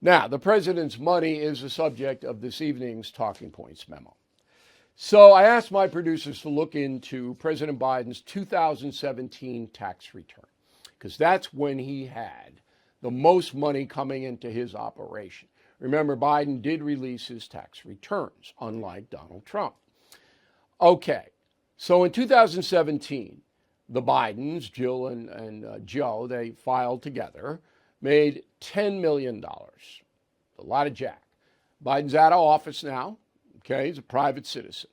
Now, the president's money is the subject of this evening's Talking Points memo. So I asked my producers to look into President Biden's 2017 tax return, because that's when he had the most money coming into his operation. Remember, Biden did release his tax returns, unlike Donald Trump. Okay, so in 2017, the Bidens, Jill and Joe, they filed together, made $10 million. A lot of jack. Biden's out of office now. Okay, he's a private citizen.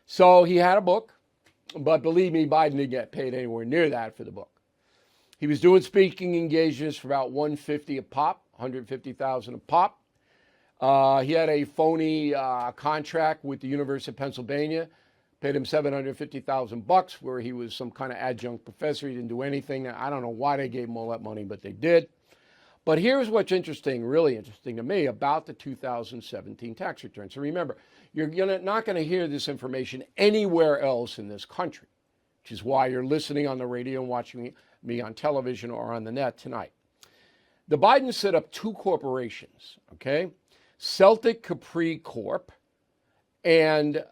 So he had a book, but believe me, Biden didn't get paid anywhere near that for the book. He was doing speaking engagements for about $150 a pop, $150,000 a pop. He had a phony contract with the University of Pennsylvania, paid him $750,000 where he was some kind of adjunct professor. He didn't do anything. I don't know why they gave him all that money, but they did. But here's what's interesting, really interesting to me about the 2017 tax return. So remember, you're not going to hear this information anywhere else in this country, which is why you're listening on the radio and watching me on television or on the net tonight. The Bidens set up two corporations, okay? Celtic Capri Corp and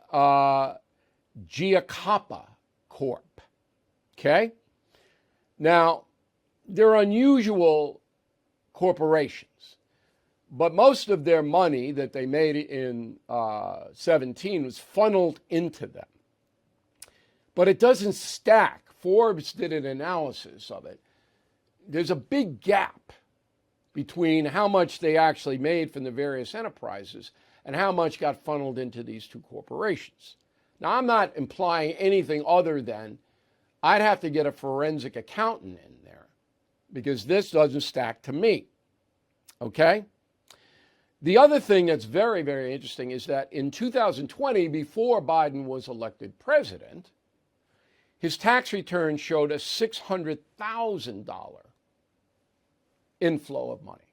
Giacoppa Corp, okay? Now, they're unusual corporations, but most of their money that they made in 17 was funneled into them. But it doesn't stack. Forbes did an analysis of it. There's a big gap between how much they actually made from the various enterprises and how much got funneled into these two corporations. Now, I'm not implying anything other than I'd have to get a forensic accountant in there because this doesn't stack to me. Okay? The other thing that's very, very interesting is that in 2020, before Biden was elected president, his tax return showed a $600,000 inflow of money.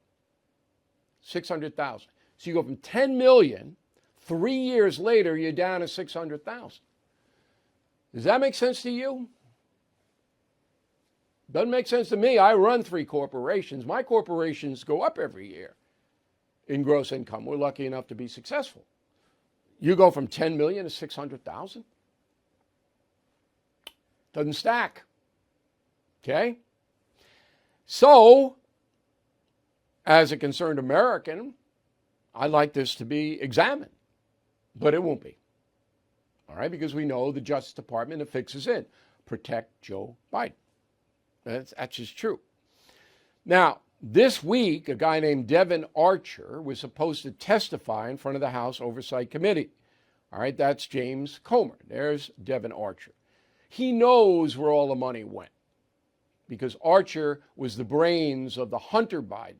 $600,000. So you go from $10 million, 3 years later, you're down to $600,000. Does that make sense to you? Doesn't make sense to me. I run 3 corporations. My corporations go up every year in gross income. We're lucky enough to be successful. You go from 10 million to 600,000? Doesn't stack. Okay? So, as a concerned American, I'd like this to be examined, but it won't be. All right? Because we know the Justice Department affixes in, protect Joe Biden. That's just true. Now, this week, a guy named Devin Archer was supposed to testify in front of the House Oversight Committee. All right, that's James Comer. There's Devin Archer. He knows where all the money went because Archer was the brains of the Hunter Biden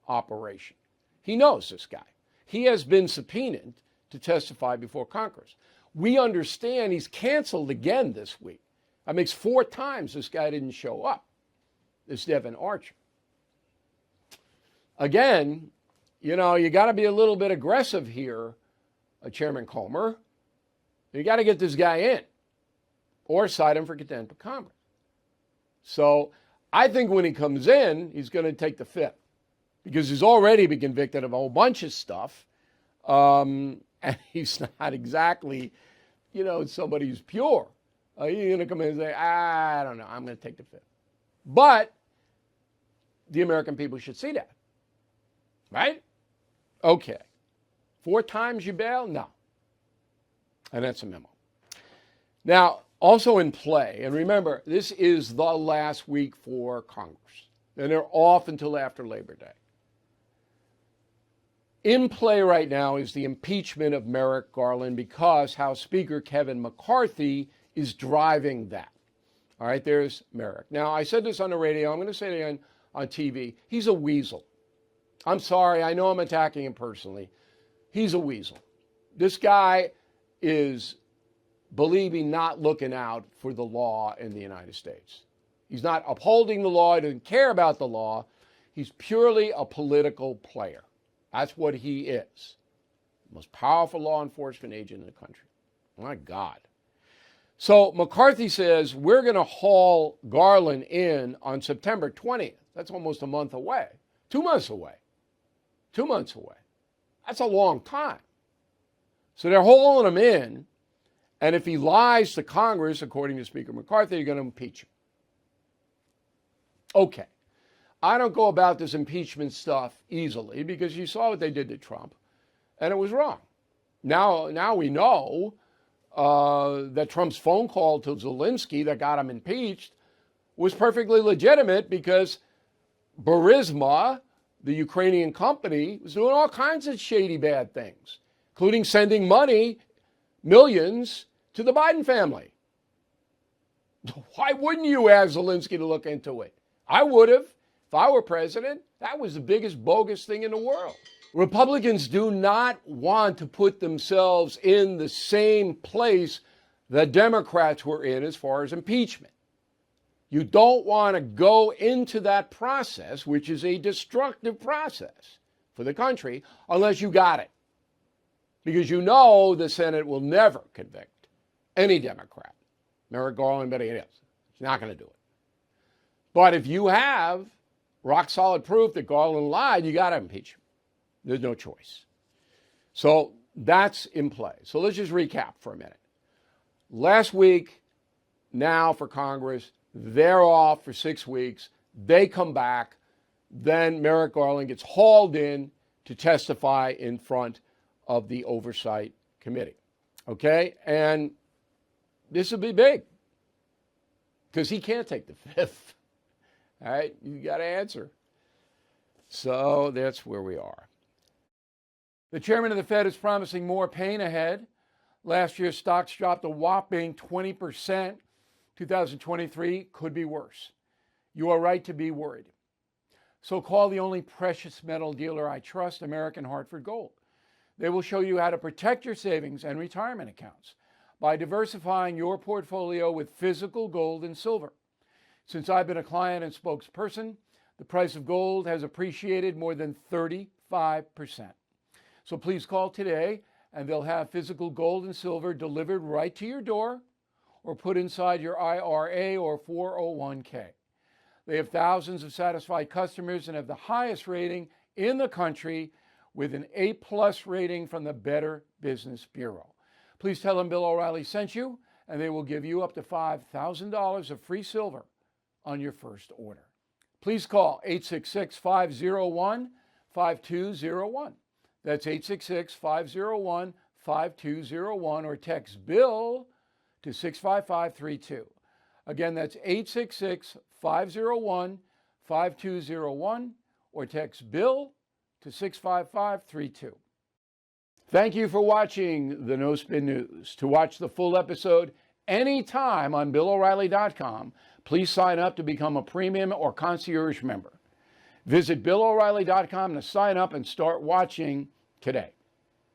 operation. He knows this guy. He has been subpoenaed to testify before Congress. We understand he's canceled again this week. That makes 4 times this guy didn't show up. This Devin Archer. Again, you got to be a little bit aggressive here, Chairman Comer. You got to get this guy in or cite him for contempt of Congress. So I think when he comes in, he's going to take the fifth because he's already been convicted of a whole bunch of stuff. And he's not exactly, somebody who's pure. He's going to come in and say, I don't know, I'm going to take the fifth. But the American people should see that. Right? Okay. 4 times you bail? No. And that's a memo. Now, also in play, and remember, this is the last week for Congress, and they're off until after Labor Day. In play right now is the impeachment of Merrick Garland because House Speaker Kevin McCarthy is driving that. All right, there's Merrick. Now, I said this on the radio. I'm going to say it again on TV. He's a weasel. I'm sorry. I know I'm attacking him personally. He's a weasel. This guy is, believe me, not looking out for the law in the United States. He's not upholding the law. He doesn't care about the law. He's purely a political player. That's what he is. The most powerful law enforcement agent in the country. My God. So McCarthy says we're going to haul Garland in on September 20th. That's almost a month away. 2 months away. 2 months away. That's a long time. So they're holding him in, and if he lies to Congress, according to Speaker McCarthy, you're going to impeach him. Okay. I don't go about this impeachment stuff easily because you saw what they did to Trump, and it was wrong. Now we know that Trump's phone call to Zelensky that got him impeached was perfectly legitimate because Burisma, the Ukrainian company, was doing all kinds of shady bad things, including sending money, millions, to the Biden family. Why wouldn't you ask Zelensky to look into it? I would have. If I were president, that was the biggest bogus thing in the world. Republicans do not want to put themselves in the same place the Democrats were in as far as impeachment. You don't want to go into that process, which is a destructive process for the country, unless you got it. Because you know the Senate will never convict any Democrat. Merrick Garland, but it is. It's not going to do it. But if you have rock solid proof that Garland lied, you got to impeach him. There's no choice. So that's in play. So let's just recap for a minute. Last week, now for Congress, they're off for 6 weeks. They come back. Then Merrick Garland gets hauled in to testify in front of the Oversight Committee. Okay? And this will be big because he can't take the fifth. All right? You got to answer. So that's where we are. The chairman of the Fed is promising more pain ahead. Last year, stocks dropped a whopping 20%. 2023 could be worse. You are right to be worried. So call the only precious metal dealer I trust, American Hartford Gold. They will show you how to protect your savings and retirement accounts by diversifying your portfolio with physical gold and silver. Since I've been a client and spokesperson, the price of gold has appreciated more than 35%. So please call today and they'll have physical gold and silver delivered right to your door or put inside your IRA or 401k. They have thousands of satisfied customers and have the highest rating in the country with an A+ rating from the Better Business Bureau. Please tell them Bill O'Reilly sent you and they will give you up to $5,000 of free silver on your first order. Please call 866-501-5201. That's 866-501-5201 or text BILL to 65532. Again, that's 866-501-5201 or text BILL to 65532. Thank you for watching the No Spin News. To watch the full episode anytime on BillO'Reilly.com, please sign up to become a premium or concierge member. Visit BillO'Reilly.com to sign up and start watching today.